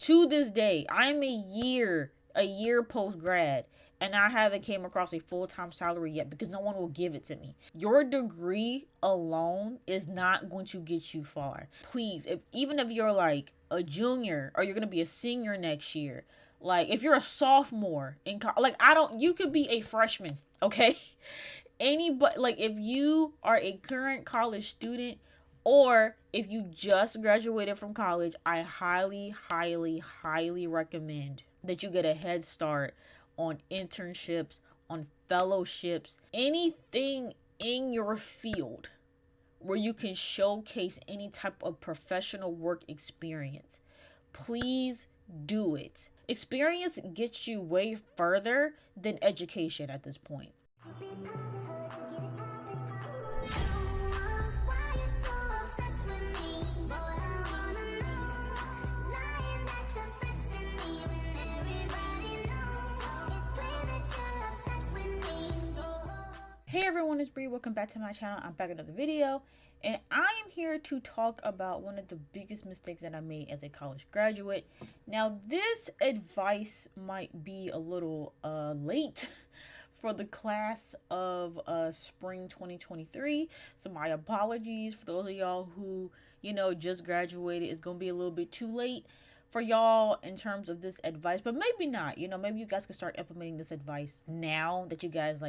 To this day, I'm a year post grad, and I haven't came across a full-time salary yet because no one will give it to me. Your degree alone is not going to get you far. Please, even if you're like a junior or you're going to be a senior next year, like if you're a sophomore like I don't you could be a freshman, okay? Anybody, like if you are a current college student or if you just graduated from college, I highly, highly, highly recommend that you get a head start on internships, on fellowships, anything in your field where you can showcase any type of professional work experience. Please do it. Experience gets you way further than education at this point. Hey everyone, it's Bree. Welcome back to my channel. I'm back with another video, and I am here to talk about one of the biggest mistakes that I made as a college graduate. Now, this advice might be a little late for the class of spring 2023, so my apologies for those of y'all who just graduated. It's gonna be a little bit too late for y'all in terms of this advice, but maybe not. Maybe you guys can start implementing this advice now that you guys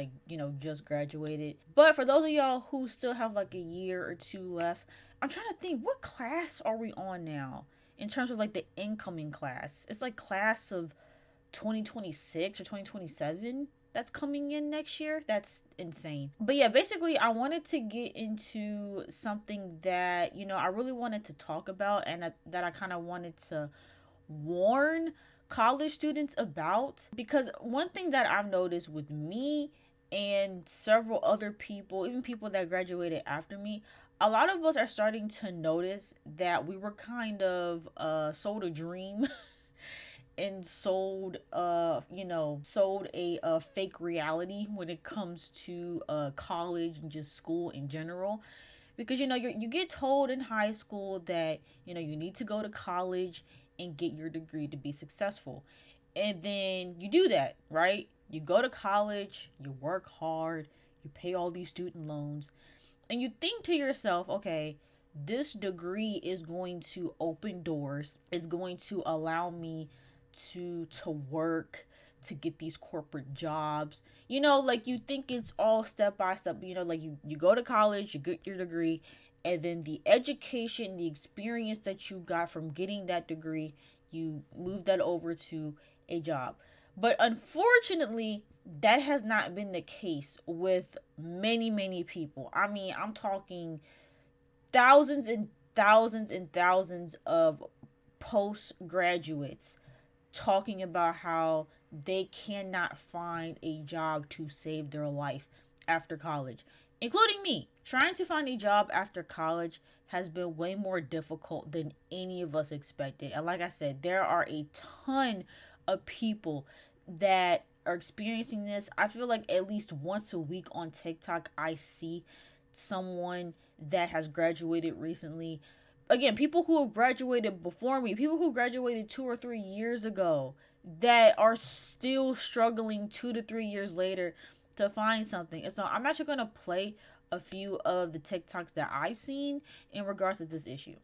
just graduated. But for those of y'all who still have like a year or two left, I'm trying to think, what class are we on now in terms of like the incoming class? It's like class of 2026 or 2027 that's coming in next year. That's insane. But yeah, basically I wanted to get into something that I really wanted to talk about, and that I kind of wanted to warn college students about, because one thing that I've noticed with me and several other people, even people that graduated after me, a lot of us are starting to notice that we were kind of sold a dream and sold a fake reality when it comes to college and just school in general. Because you get told in high school that you need to go to college and get your degree to be successful, and then you do that, right? You go to college, you work hard, you pay all these student loans, and you think to yourself, okay, this degree is going to open doors, it's going to allow me to work, to get these corporate jobs. Like you think it's all step by step. Like you go to college, you get your degree, and then the education, the experience that you got from getting that degree, you move that over to a job. But unfortunately, that has not been the case with many, many people. I mean, I'm talking thousands and thousands and thousands of postgraduates talking about how they cannot find a job to save their life after college, including me. Trying to find a job after college has been way more difficult than any of us expected. And like I said, there are a ton of people that are experiencing this. I feel like at least once a week on TikTok, I see someone that has graduated recently. Again, people who have graduated before me, people who graduated 2 or 3 years ago, that are still struggling 2 to 3 years later to find something. And so I'm actually going to play a few of the TikToks that I've seen in regards to this issue.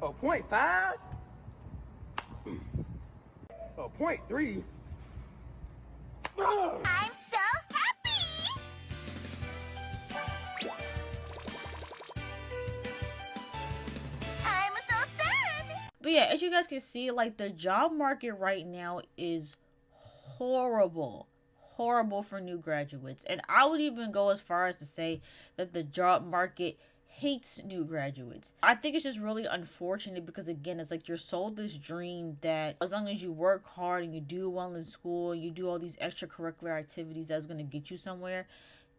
Oh, point five? Oh, point three? I'm so happy! I'm so sad! But yeah, as you guys can see, like the job market right now is horrible. Horrible for new graduates. And I would even go as far as to say that the job market hates new graduates. I think it's just really unfortunate because, again, it's like you're sold this dream that as long as you work hard and you do well in school and you do all these extracurricular activities, that's going to get you somewhere.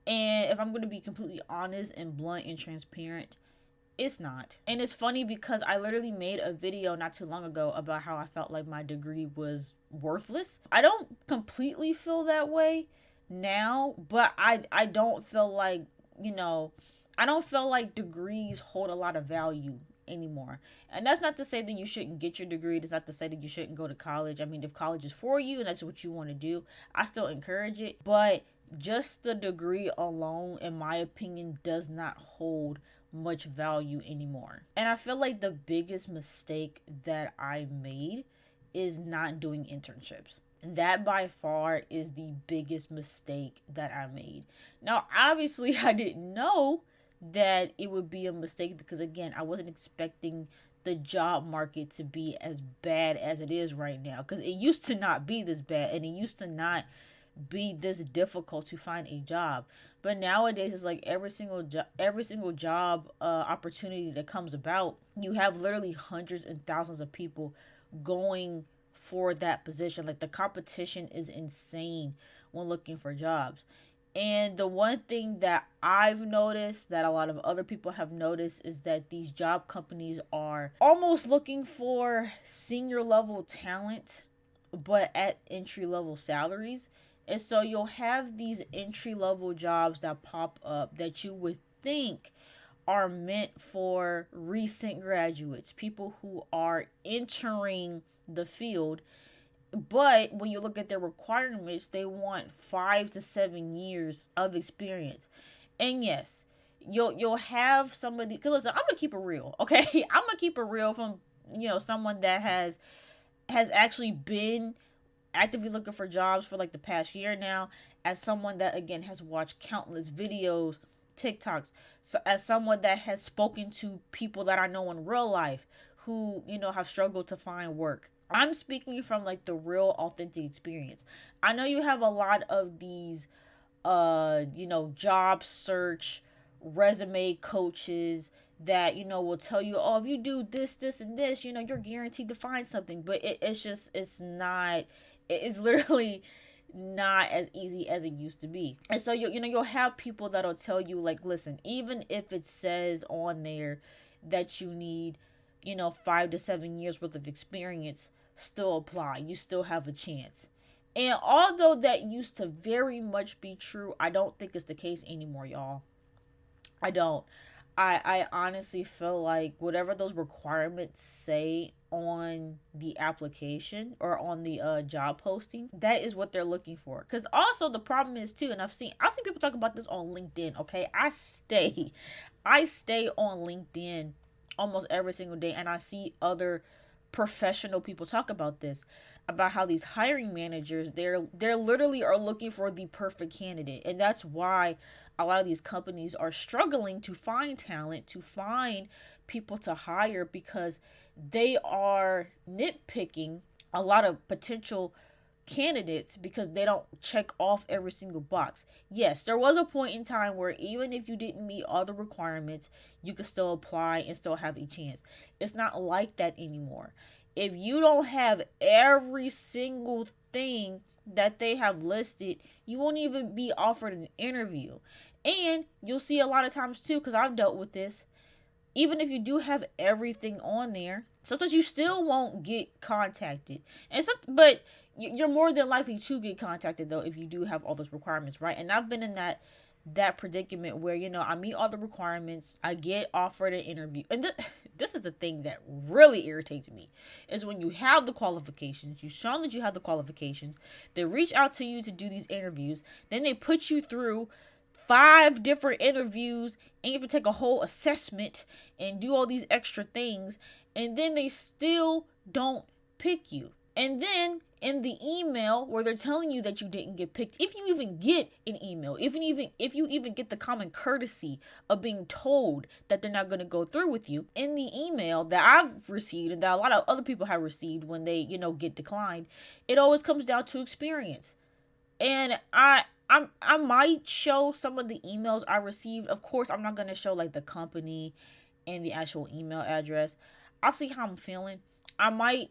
And if I'm going to be completely honest and blunt and transparent, it's not. And it's funny because I literally made a video not too long ago about how I felt like my degree was worthless. I don't completely feel that way now, but I don't feel like, I don't feel like degrees hold a lot of value anymore. And that's not to say that you shouldn't get your degree. That's not to say that you shouldn't go to college. I mean, if college is for you and that's what you want to do, I still encourage it. But just the degree alone, in my opinion, does not hold much value anymore. And I feel like the biggest mistake that I made is not doing internships. That by far is the biggest mistake that I made. Now, obviously, I didn't know that it would be a mistake because, again, I wasn't expecting the job market to be as bad as it is right now, because it used to not be this bad and it used to not be this difficult to find a job. But nowadays it's like every single job opportunity that comes about, you have literally hundreds and thousands of people going for that position. Like, the competition is insane when looking for jobs. And the one thing that I've noticed, that a lot of other people have noticed, is that these job companies are almost looking for senior level talent, but at entry level salaries. And so you'll have these entry level jobs that pop up that you would think are meant for recent graduates, people who are entering the field. But when you look at their requirements, they want 5 to 7 years of experience. And yes, you'll have somebody, because listen, I'm gonna keep it real, okay? I'm gonna keep it real from someone that has actually been actively looking for jobs for like the past year now, as someone that, again, has watched countless videos, TikToks, so as someone that has spoken to people that I know in real life who have struggled to find work. I'm speaking from like the real authentic experience. I know you have a lot of these job search resume coaches that will tell you, oh, if you do this, this, and this, you're guaranteed to find something. But it's literally not as easy as it used to be. And so you'll have people that'll tell you, like, listen, even if it says on there that you need 5 to 7 years worth of experience, still apply. You still have a chance. And although that used to very much be true, I don't think it's the case anymore, y'all. I don't. I honestly feel like whatever those requirements say on the application or on the job posting, that is what they're looking for. Because also the problem is too, and I've seen people talk about this on LinkedIn. Okay, I stay on LinkedIn almost every single day, and I see other professional people talk about this, about how these hiring managers, they're literally are looking for the perfect candidate. And that's why a lot of these companies are struggling to find talent, to find people to hire, because they are nitpicking a lot of potential candidates because they don't check off every single box. Yes, there was a point in time where even if you didn't meet all the requirements, you could still apply and still have a chance. It's not like that anymore. If you don't have every single thing that they have listed, you won't even be offered an interview. And you'll see a lot of times too, because I've dealt with this, even if you do have everything on there, sometimes you still won't get contacted. But you're more than likely to get contacted though if you do have all those requirements, right? And I've been in that predicament where I meet all the requirements, I get offered an interview, and this is the thing that really irritates me, is when you have the qualifications, you've shown that you have the qualifications, they reach out to you to do these interviews, then they put you through 5 different interviews, and you have to take a whole assessment and do all these extra things, and then they still don't pick you. And then in the email where they're telling you that you didn't get picked, if you even get an email, if you even get the common courtesy of being told that they're not going to go through with you, in the email that I've received and that a lot of other people have received when they get declined, it always comes down to experience. And I might show some of the emails I received. Of course, I'm not gonna show like the company and the actual email address. I'll see how I'm feeling. I might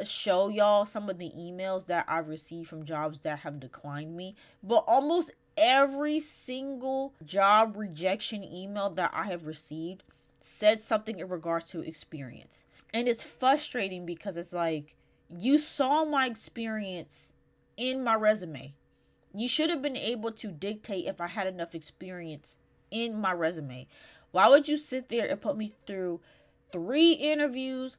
show y'all some of the emails that I've received from jobs that have declined me. But almost every single job rejection email that I have received said something in regards to experience. And it's frustrating because it's like, you saw my experience in my resume. You should have been able to dictate if I had enough experience in my resume. Why would you sit there and put me through 3 interviews,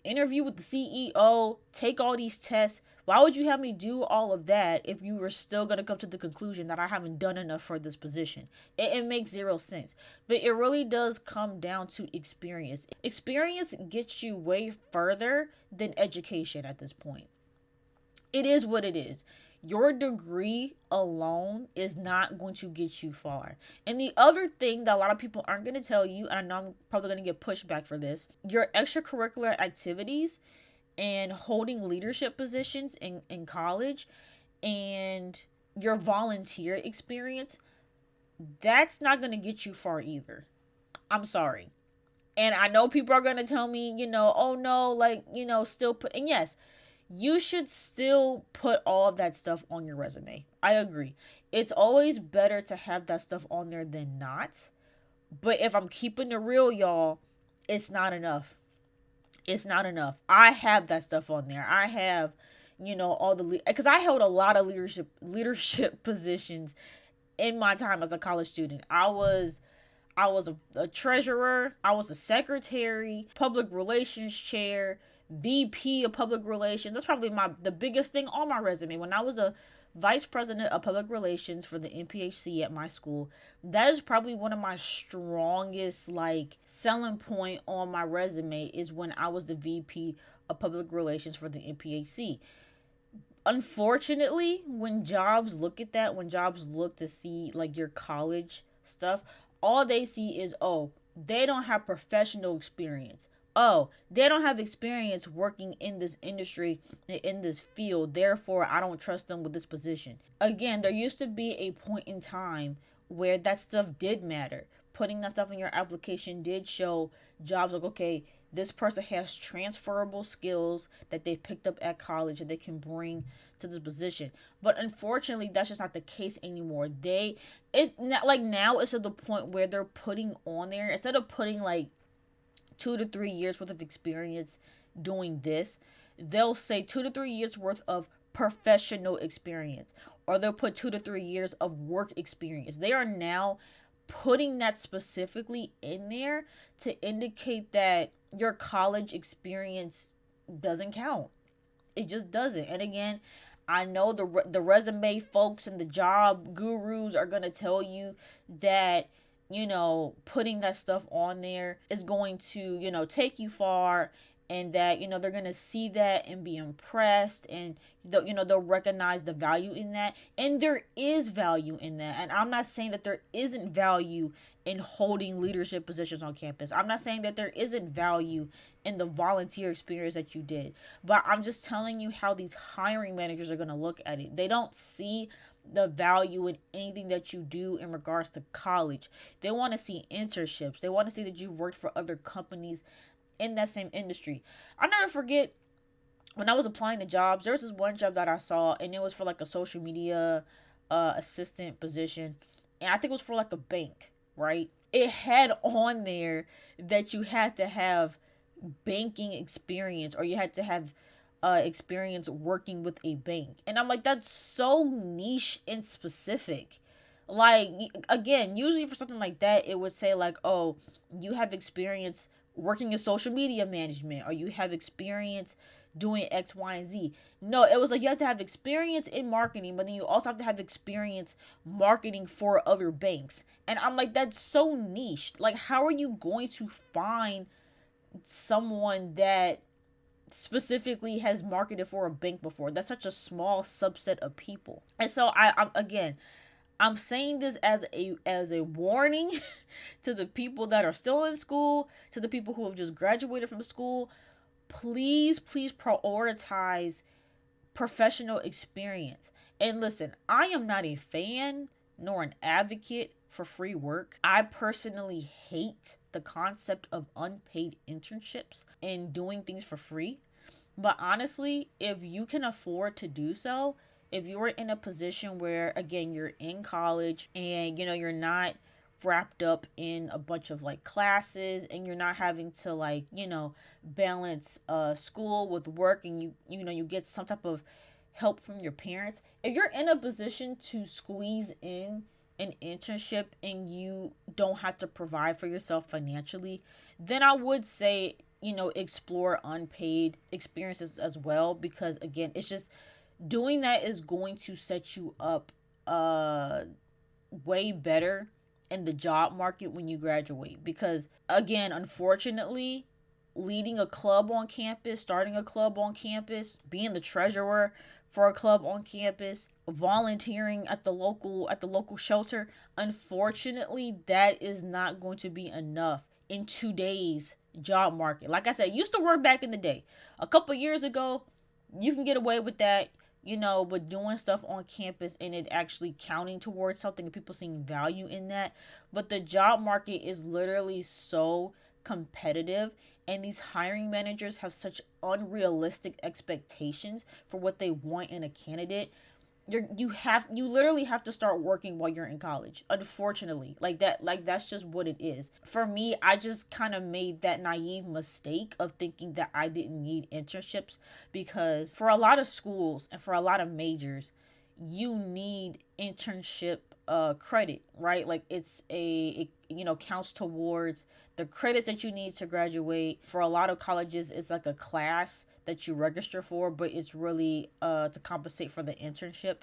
interview with the CEO, take all these tests? Why would you have me do all of that if you were still going to come to the conclusion that I haven't done enough for this position? It makes zero sense. But it really does come down to experience. Experience gets you way further than education at this point. It is what it is. Your degree alone is not going to get you far. And the other thing that a lot of people aren't going to tell you, and I know I'm probably going to get pushback for this, your extracurricular activities and holding leadership positions in college and your volunteer experience, that's not going to get you far either. I'm sorry. And I know people are going to tell me, oh no, like, still put, and yes, you should still put all of that stuff on your resume. I agree. It's always better to have that stuff on there than not. But if I'm keeping it real, y'all, it's not enough. It's not enough. I have that stuff on there. I have, all the, because I held a lot of leadership positions in my time as a college student. I was a treasurer, I was a secretary, public relations chair, VP of public relations. That's probably the biggest thing on my resume. When I was a vice president of public relations for the NPHC at my school, that is probably one of my strongest like selling point on my resume, is when I was the VP of public relations for the NPHC. Unfortunately, when jobs look at that, when jobs look to see like your college stuff, all they see is, oh, they don't have professional experience. Oh, they don't have experience working in this industry, in this field. Therefore, I don't trust them with this position. Again, there used to be a point in time where that stuff did matter. Putting that stuff in your application did show jobs like, okay, this person has transferable skills that they picked up at college that they can bring to this position. But unfortunately, that's just not the case anymore. It's not like, now it's to the point where they're putting on there, instead of putting like 2 to 3 years worth of experience doing this, they'll say 2 to 3 years worth of professional experience, or they'll put 2 to 3 years of work experience. They are now putting that specifically in there to indicate that your college experience doesn't count. It just doesn't. And again, I know the resume folks and the job gurus are going to tell you that, putting that stuff on there is going to, take you far, and that, they're going to see that and be impressed, and they'll recognize the value in that. And there is value in that. And I'm not saying that there isn't value in holding leadership positions on campus. I'm not saying that there isn't value in the volunteer experience that you did. But I'm just telling you how these hiring managers are going to look at it. They don't see the value in anything that you do in regards to college. They want to see internships. They want to see that you've worked for other companies in that same industry. I'll never forget, when I was applying to jobs, there was this one job that I saw, and it was for like a social media assistant position, and I think it was for like a bank, right? It had on there that you had to have banking experience, or you had to have experience working with a bank. And I'm like, that's so niche and specific. Like, again, usually for something like that, it would say like, oh, you have experience working in social media management, or you have experience doing X, Y, and Z. No, it was like, you have to have experience in marketing, but then you also have to have experience marketing for other banks. And I'm like, that's so niche. Like, how are you going to find someone that specifically has marketed for a bank before? That's such a small subset of people. And so I'm saying this as a warning to the people that are still in school, to the people who have just graduated from school. Please prioritize professional experience. And listen, I am not a fan nor an advocate for free work. I personally hate the concept of unpaid internships and doing things for free. But honestly, if you can afford to do so, if you're in a position where, again, you're in college and, you're not wrapped up in a bunch of like classes and you're not having to like, balance school with work, and you get some type of help from your parents. If you're in a position to squeeze in an internship and you don't have to provide for yourself financially, then I would say, explore unpaid experiences as well, because again, it's just doing that is going to set you up way better in the job market when you graduate. Because again, unfortunately, leading a club on campus, starting a club on campus, being the treasurer for a club on campus, volunteering at the local shelter, unfortunately, that is not going to be enough in today's job market. Like I said, used to work back in the day. A couple years ago, you can get away with that, but doing stuff on campus and it actually counting towards something and people seeing value in that. But the job market is literally so competitive, and these hiring managers have such unrealistic expectations for what they want in a candidate. You literally have to start working while you're in college, unfortunately. That's just what it is. For me, I just kind of made that naive mistake of thinking that I didn't need internships, because for a lot of schools and for a lot of majors, you need internship credit, right? Like it counts towards the credits that you need to graduate. For a lot of colleges, it's like a class that you register for, but it's really to compensate for the internship.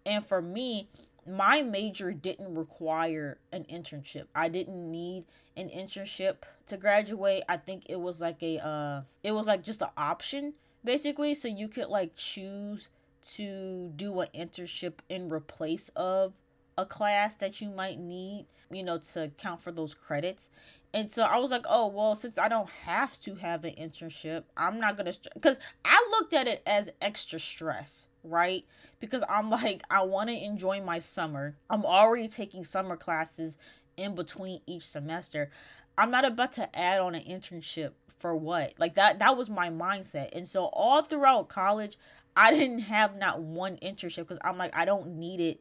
And for me, my major didn't require an internship. I didn't need an internship to graduate. I think it was like just an option basically, so you could like choose to do an internship in replace of a class that you might need, to count for those credits. And so I was like, oh, well, since I don't have to have an internship, I'm not going to, because I looked at it as extra stress, right? Because I'm like, I want to enjoy my summer. I'm already taking summer classes in between each semester. I'm not about to add on an internship for what? Like that was my mindset. And so all throughout college, I didn't have not one internship because I'm like, I don't need it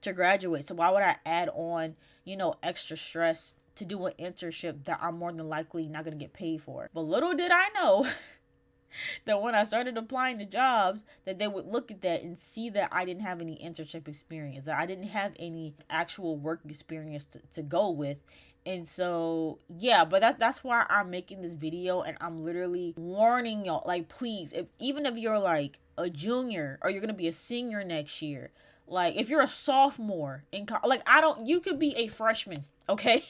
to graduate. So why would I add on, extra stress to do an internship that I'm more than likely not going to get paid for? But little did I know that when I started applying to jobs, that they would look at that and see that I didn't have any internship experience, that I didn't have any actual work experience to go with. And so, yeah, but that's why I'm making this video, and I'm literally warning y'all, like, please, even if you're like a junior or you're going to be a senior next year, like if you're a sophomore in you could be a freshman, okay?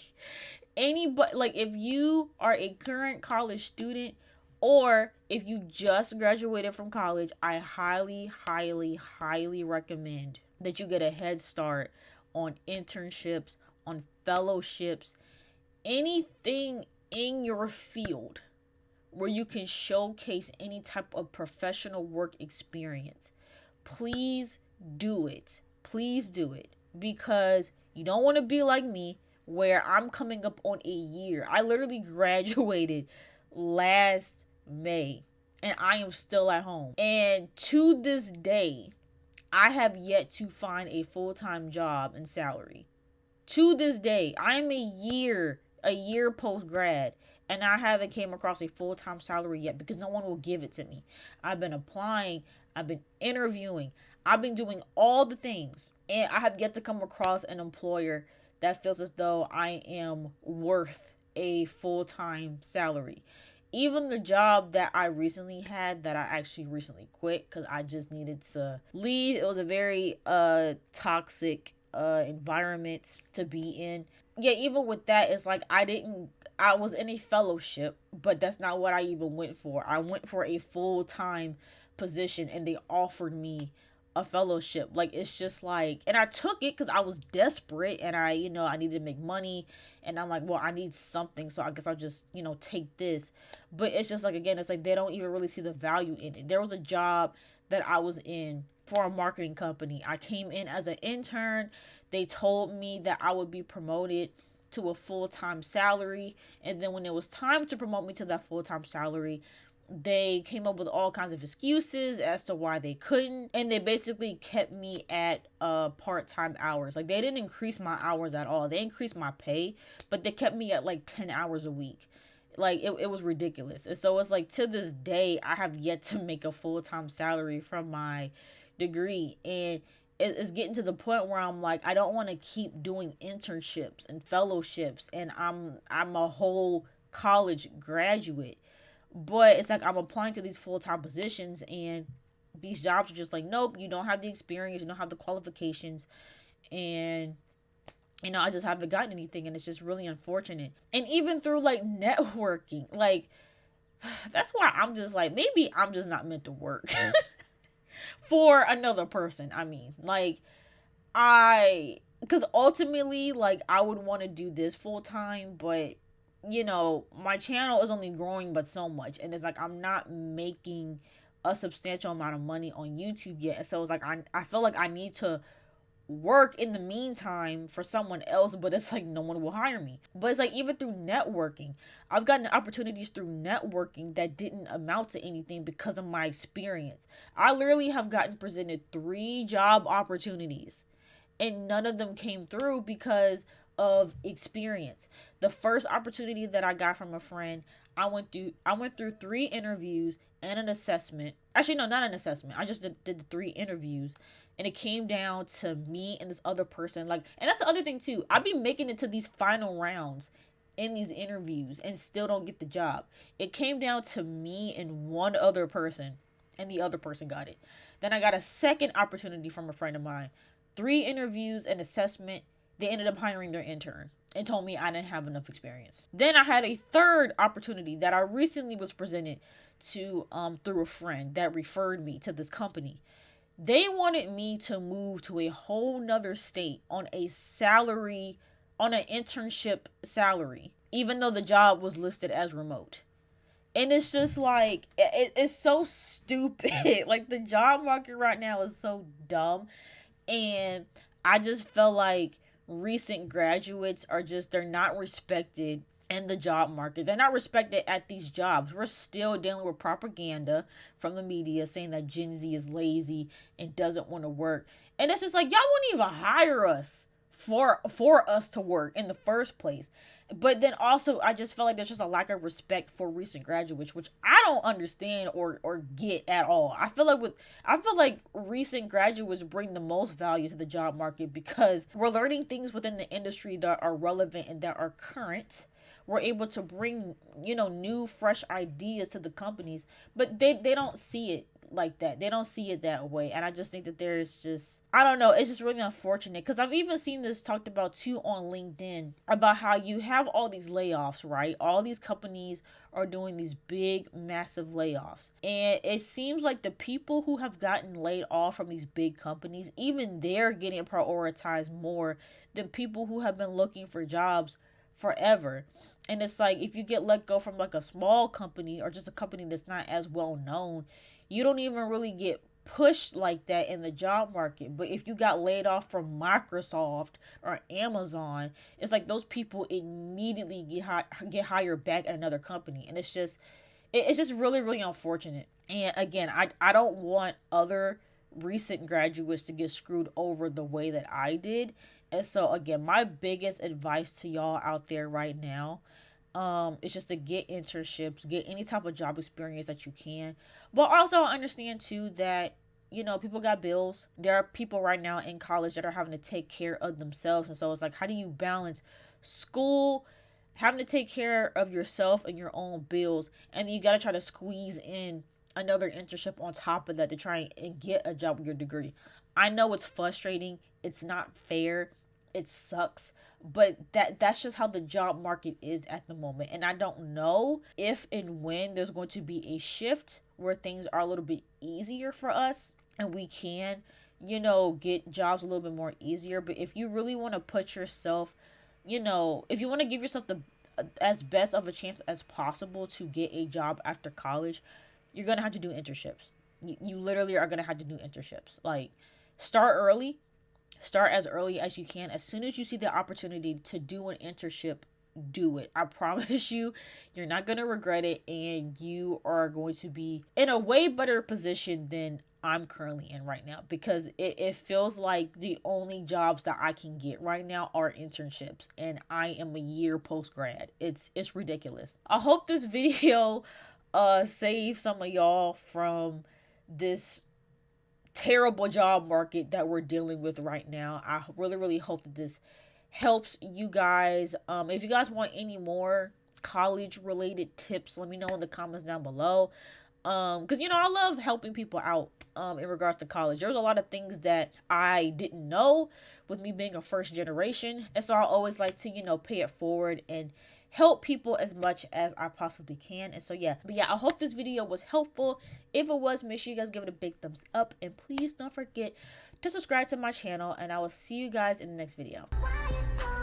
Anybody, like if you are a current college student, or if you just graduated from college, I highly, highly, highly recommend that you get a head start on internships, on fellowships, anything in your field where you can showcase any type of professional work experience. Please do it. Please do it. Because you don't want to be like me, where I'm coming up on a year. I literally graduated last May and I am still at home. And to this day, I have yet to find a full-time job and salary. To this day, I am a year post grad, and I haven't came across a full-time salary yet because no one will give it to me. I've been applying, I've been interviewing, I've been doing all the things, and I have yet to come across an employer that feels as though I am worth a full-time salary. Even the job that I recently had, that I actually recently quit because I just needed to leave. It was a very toxic environment to be in. Yeah, even with that, it's like I was in a fellowship, but that's not what I even went for. I went for a full-time position and they offered me a fellowship. Like, it's just like, and I took it because I was desperate and I needed to make money, and I'm like, well, I need something, so I guess I'll just take this. But it's just like, again, it's like they don't even really see the value in it. There was a job that I was in for a marketing company. I came in as an intern. They told me that I would be promoted to a full-time salary, and then when it was time to promote me to that full-time salary, they came up with all kinds of excuses as to why they couldn't, and they basically kept me at part-time hours. Like, they didn't increase my hours at all. They increased my pay, but they kept me at like 10 hours a week. Like, it was ridiculous. And so it's like, to this day, I have yet to make a full-time salary from my degree, and it's getting to the point where I'm like, I don't want to keep doing internships and fellowships, and I'm a whole college graduate, but it's like I'm applying to these full-time positions, and these jobs are just like, nope, you don't have the experience, you don't have the qualifications, and I just haven't gotten anything, and it's just really unfortunate. And even through like networking, like, that's why I'm just like, maybe I'm just not meant to work for another person. I mean, like, because ultimately, like, I would want to do this full time, but my channel is only growing but so much, and it's like I'm not making a substantial amount of money on YouTube yet. So it's like I feel like I need to work in the meantime for someone else, but it's like no one will hire me. But it's like, even through networking, I've gotten opportunities through networking that didn't amount to anything because of my experience. I literally have gotten presented 3 job opportunities, and none of them came through because of experience. The first opportunity that I got from a friend, I went through 3 interviews and an assessment. Actually, no, not an assessment. I just did the 3 interviews, and it came down to me and this other person. Like, and that's the other thing too. I'd be making it to these final rounds in these interviews and still don't get the job. It came down to me and one other person, and the other person got it. Then I got a second opportunity from a friend of mine. 3 interviews and assessment. They ended up hiring their intern and told me I didn't have enough experience. Then I had a third opportunity that I recently was presented to through a friend that referred me to this company. They wanted me to move to a whole nother state on a salary, on an internship salary, even though the job was listed as remote. And it's just like, it's so stupid. Like, the job market right now is so dumb. And I just felt like recent graduates are just, they're not respected in the job market. They're not respected at these jobs. We're still dealing with propaganda from the media saying that Gen Z is lazy and doesn't want to work. And it's just like, y'all wouldn't even hire us for us to work in the first place. But then also, I just felt like there's just a lack of respect for recent graduates, which I don't understand or get at all. I feel like recent graduates bring the most value to the job market because we're learning things within the industry that are relevant and that are current. We're able to bring, new, fresh ideas to the companies, but they don't see it like that. They don't see it that way. And I just think that there's just, I don't know, it's just really unfortunate, because I've even seen this talked about too on LinkedIn about how you have all these layoffs, right? All these companies are doing these big, massive layoffs. And it seems like the people who have gotten laid off from these big companies, even they're getting prioritized more than people who have been looking for jobs forever. And it's like, if you get let go from like a small company or just a company that's not as well known, you don't even really get pushed like that in the job market. But if you got laid off from Microsoft or Amazon, it's like those people immediately get hired back at another company. And it's just really, really unfortunate. And again, I don't want other recent graduates to get screwed over the way that I did. And so again, my biggest advice to y'all out there right now, it's just to get internships, get any type of job experience that you can. But also, I understand too that, people got bills. There are people right now in college that are having to take care of themselves. And so it's like, how do you balance school, having to take care of yourself and your own bills, and then you got to try to squeeze in another internship on top of that to try and get a job with your degree. I know it's frustrating. It's not fair. It sucks. But that's just how the job market is at the moment. And I don't know if and when there's going to be a shift where things are a little bit easier for us and we can, get jobs a little bit more easier. But if you really want to put yourself, if you want to give yourself the as best of a chance as possible to get a job after college, you're going to have to do internships. You literally are gonna have to do internships. Like, start early, start as early as you can. As soon as you see the opportunity to do an internship, do it. I promise you, you're not going to regret it, and you are going to be in a way better position than I'm currently in right now, because it feels like the only jobs that I can get right now are internships, and I am a year post grad. It's ridiculous. I hope this video save some of y'all from this terrible job market that we're dealing with right now. I really hope that this helps you guys. If you guys want any more college related tips, let me know in the comments down below. Because I love helping people out in regards to college. There's a lot of things that I didn't know with me being a first generation, and so I always like to pay it forward and help people as much as I possibly can. And so yeah, but yeah, I hope this video was helpful. If it was, make sure you guys give it a big thumbs up, and please don't forget to subscribe to my channel, and I will see you guys in the next video. Why you so